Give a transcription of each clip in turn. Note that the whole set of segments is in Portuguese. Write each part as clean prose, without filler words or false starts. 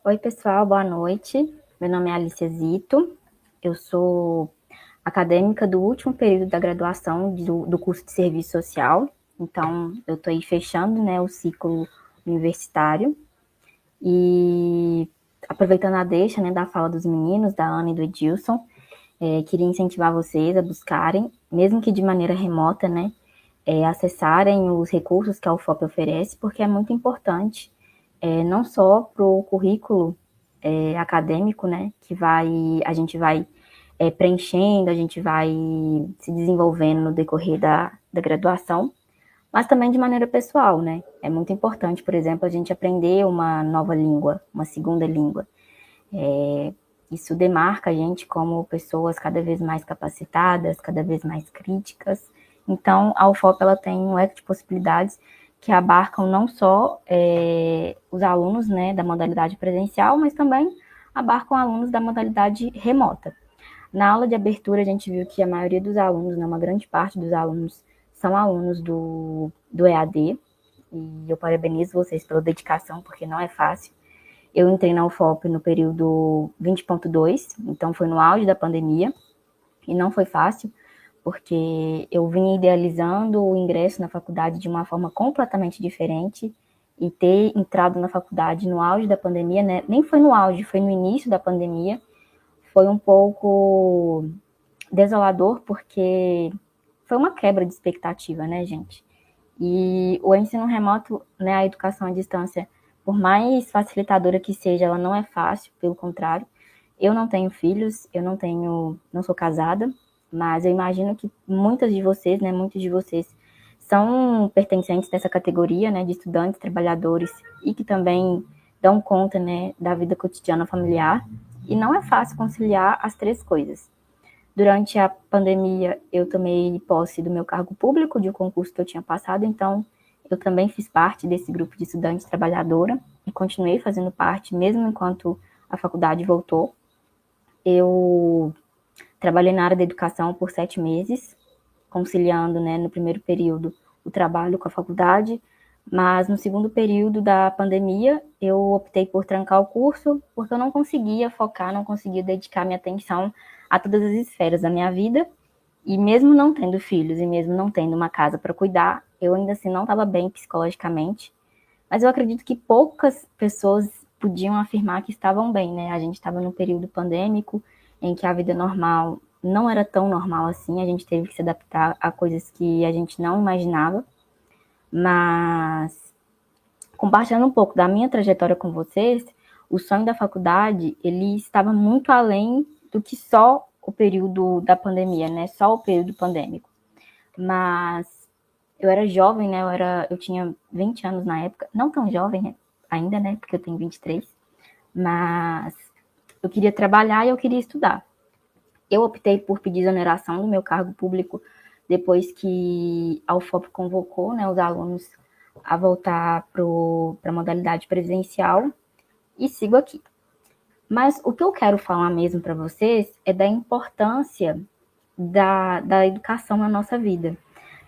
Oi, pessoal, boa noite. Meu nome é Alicia Zito, eu sou acadêmica do último período da graduação do curso de Serviço Social, então eu estou aí fechando, né, o ciclo universitário e aproveitando a deixa, né, da fala dos meninos, da Ana e do Edilson, queria incentivar vocês a buscarem, mesmo que de maneira remota, né, acessarem os recursos que a UFOP oferece, porque é muito importante, não só para o currículo acadêmico, né, que a gente vai preenchendo, a gente vai se desenvolvendo no decorrer da graduação, mas também de maneira pessoal, né? É muito importante, por exemplo, a gente aprender uma nova língua, uma segunda língua. Isso demarca a gente como pessoas cada vez mais capacitadas, cada vez mais críticas. Então, a UFOP ela tem um leque de possibilidades que abarcam não só os alunos, né, da modalidade presencial, mas também abarcam alunos da modalidade remota. Na aula de abertura, a gente viu que a maioria dos alunos, né, uma grande parte dos alunos, são alunos do EAD, e eu parabenizo vocês pela dedicação, porque não é fácil. Eu entrei na UFOP no período 20.2, então foi no auge da pandemia, e não foi fácil, porque eu vinha idealizando o ingresso na faculdade de uma forma completamente diferente, e ter entrado na faculdade no auge da pandemia, né? Nem foi no auge, foi no início da pandemia, foi um pouco desolador, porque foi uma quebra de expectativa, né, gente? E o ensino remoto, né, a educação à distância, por mais facilitadora que seja, ela não é fácil, pelo contrário. Eu não tenho filhos, não sou casada, mas eu imagino que muitas de vocês, né, muitos de vocês são pertencentes dessa categoria, né, de estudantes, trabalhadores e que também dão conta, né, da vida cotidiana familiar. E não é fácil conciliar as três coisas. Durante a pandemia, eu tomei posse do meu cargo público, de um concurso que eu tinha passado, então eu também fiz parte desse grupo de estudantes trabalhadora e continuei fazendo parte, mesmo enquanto a faculdade voltou. Eu trabalhei na área da educação por 7 meses, conciliando, né, no primeiro período, o trabalho com a faculdade, mas no segundo período da pandemia, eu optei por trancar o curso, porque eu não conseguia focar, não conseguia dedicar minha atenção a todas as esferas da minha vida, e mesmo não tendo filhos, e mesmo não tendo uma casa para cuidar, eu ainda assim não estava bem psicologicamente, mas eu acredito que poucas pessoas podiam afirmar que estavam bem, né? A gente estava num período pandêmico em que a vida normal não era tão normal assim, a gente teve que se adaptar a coisas que a gente não imaginava, mas compartilhando um pouco da minha trajetória com vocês, o sonho da faculdade, ele estava muito além do que só o período da pandemia, né? Só o período pandêmico. Mas eu era jovem, né? Eu tinha 20 anos na época, não tão jovem ainda, né? Porque eu tenho 23, mas eu queria trabalhar e eu queria estudar. Eu optei por pedir exoneração do meu cargo público depois que a UFOP convocou, né, os alunos a voltar para a modalidade presencial e sigo aqui. Mas o que eu quero falar mesmo para vocês é da importância da educação na nossa vida.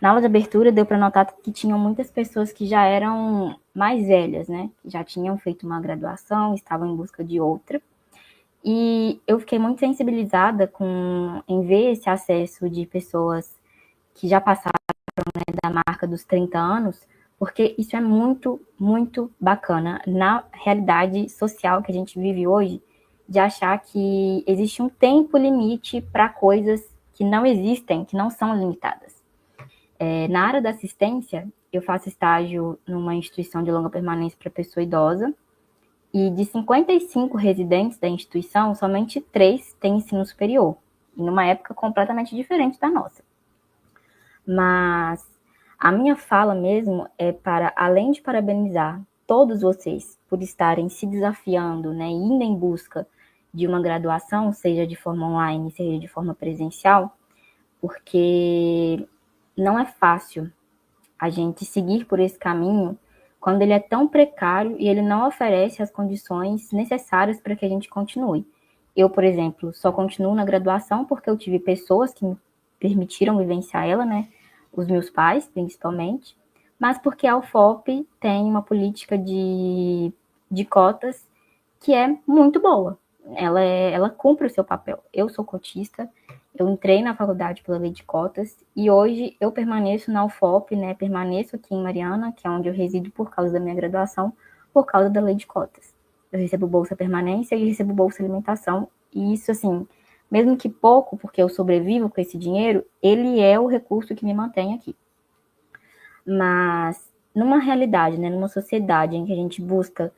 Na aula de abertura deu para notar que tinham muitas pessoas que já eram mais velhas, né? Já tinham feito uma graduação, estavam em busca de outra. E eu fiquei muito sensibilizada em ver esse acesso de pessoas que já passaram, né, da marca dos 30 anos, porque isso é muito, muito bacana na realidade social que a gente vive hoje, de achar que existe um tempo limite para coisas que não existem, que não são limitadas. Na área da assistência, eu faço estágio numa instituição de longa permanência para pessoa idosa, e de 55 residentes da instituição, somente 3 têm ensino superior, e numa época completamente diferente da nossa. Mas a minha fala mesmo é para, além de parabenizar todos vocês por estarem se desafiando, né, indo em busca de uma graduação, seja de forma online, seja de forma presencial, porque não é fácil a gente seguir por esse caminho quando ele é tão precário e ele não oferece as condições necessárias para que a gente continue. Eu, por exemplo, só continuo na graduação porque eu tive pessoas que me permitiram vivenciar ela, né? Os meus pais, principalmente, mas porque a UFOP tem uma política de cotas que é muito boa. Ela cumpre o seu papel. Eu sou cotista, eu entrei na faculdade pela lei de cotas e hoje eu permaneço na UFOP, né? Permaneço aqui em Mariana, que é onde eu resido por causa da minha graduação, por causa da lei de cotas. Eu recebo bolsa permanência e recebo bolsa alimentação. E isso, assim, mesmo que pouco, porque eu sobrevivo com esse dinheiro, ele é o recurso que me mantém aqui. Mas numa realidade, né, numa sociedade em que a gente busca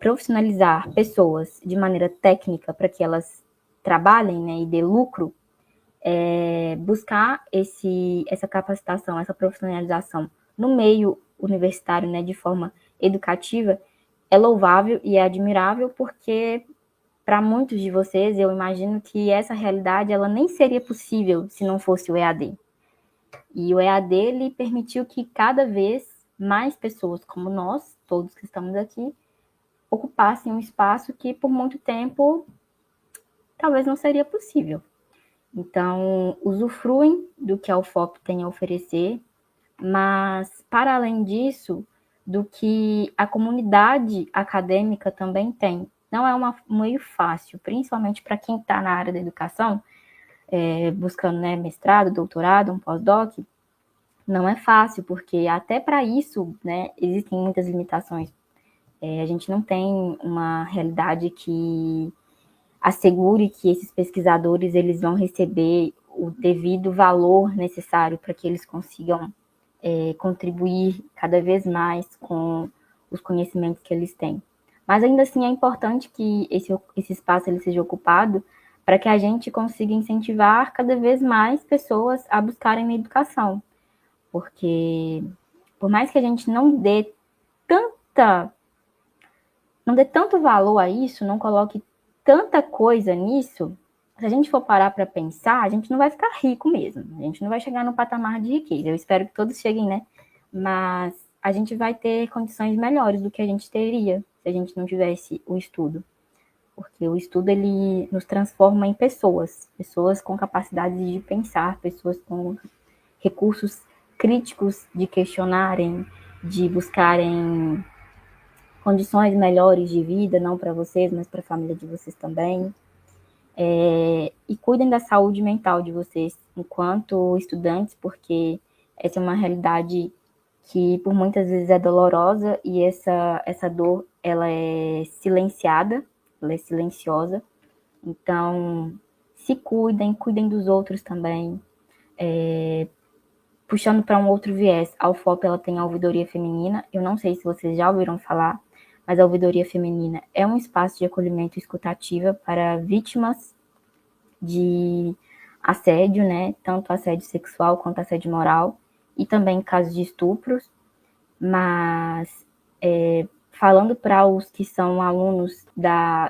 profissionalizar pessoas de maneira técnica para que elas trabalhem, né, e dê lucro, buscar essa capacitação, essa profissionalização no meio universitário, né, de forma educativa, é louvável e é admirável, porque para muitos de vocês, eu imagino que essa realidade ela nem seria possível se não fosse o EAD. E o EAD ele permitiu que cada vez mais pessoas como nós, todos que estamos aqui, ocupassem um espaço que por muito tempo talvez não seria possível. Então, usufruem do que a UFOP tem a oferecer, mas, para além disso, do que a comunidade acadêmica também tem. Não é um meio fácil, principalmente para quem está na área da educação, buscando, né, mestrado, doutorado, um pós-doc, não é fácil, porque até para isso, né, existem muitas limitações. A gente não tem uma realidade que assegure que esses pesquisadores eles vão receber o devido valor necessário para que eles consigam contribuir cada vez mais com os conhecimentos que eles têm. Mas ainda assim é importante que esse espaço ele seja ocupado para que a gente consiga incentivar cada vez mais pessoas a buscarem a educação. Porque por mais que a gente não dê tanto valor a isso, não coloque tanta coisa nisso, se a gente for parar para pensar, a gente não vai ficar rico mesmo. A gente não vai chegar no patamar de riqueza. Eu espero que todos cheguem, né? Mas a gente vai ter condições melhores do que a gente teria se a gente não tivesse o estudo. Porque o estudo, ele nos transforma em pessoas. Pessoas com capacidade de pensar, pessoas com recursos críticos de questionarem, de buscarem condições melhores de vida, não para vocês, mas para a família de vocês também. E cuidem da saúde mental de vocês enquanto estudantes, porque essa é uma realidade que por muitas vezes é dolorosa e essa dor ela é silenciada, ela é silenciosa. Então, se cuidem, cuidem dos outros também. Puxando para um outro viés, a UFOP ela tem a ouvidoria feminina. Eu não sei se vocês já ouviram falar, mas a ouvidoria feminina é um espaço de acolhimento e escutativa para vítimas de assédio, né? Tanto assédio sexual quanto assédio moral, e também casos de estupros. Mas, falando para os que são alunos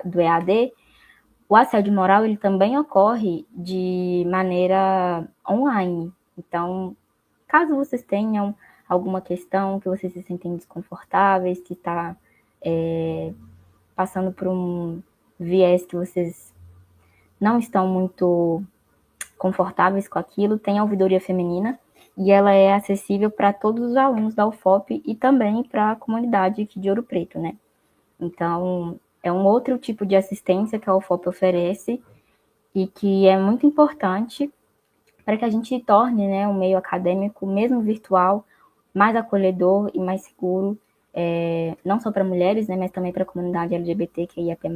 do EAD, o assédio moral ele também ocorre de maneira online. Então, caso vocês tenham alguma questão que vocês se sentem desconfortáveis, que está passando por um viés que vocês não estão muito confortáveis com aquilo, tem a ouvidoria feminina e ela é acessível para todos os alunos da UFOP e também para a comunidade aqui de Ouro Preto, né? Então, é um outro tipo de assistência que a UFOP oferece e que é muito importante para que a gente torne, né, o meio acadêmico, mesmo virtual, mais acolhedor e mais seguro, não só para mulheres, né, mas também para a comunidade LGBTQIAP+.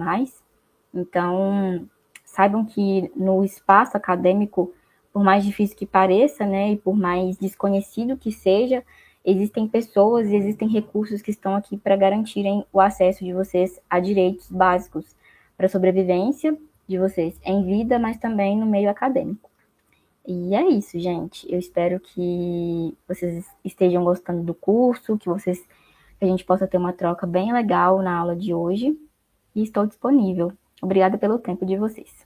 Então, saibam que no espaço acadêmico, por mais difícil que pareça, né, e por mais desconhecido que seja, existem pessoas e existem recursos que estão aqui para garantirem o acesso de vocês a direitos básicos para a sobrevivência de vocês em vida, mas também no meio acadêmico. E é isso, gente. Eu espero que vocês estejam gostando do curso, que a gente possa ter uma troca bem legal na aula de hoje. E estou disponível. Obrigada pelo tempo de vocês.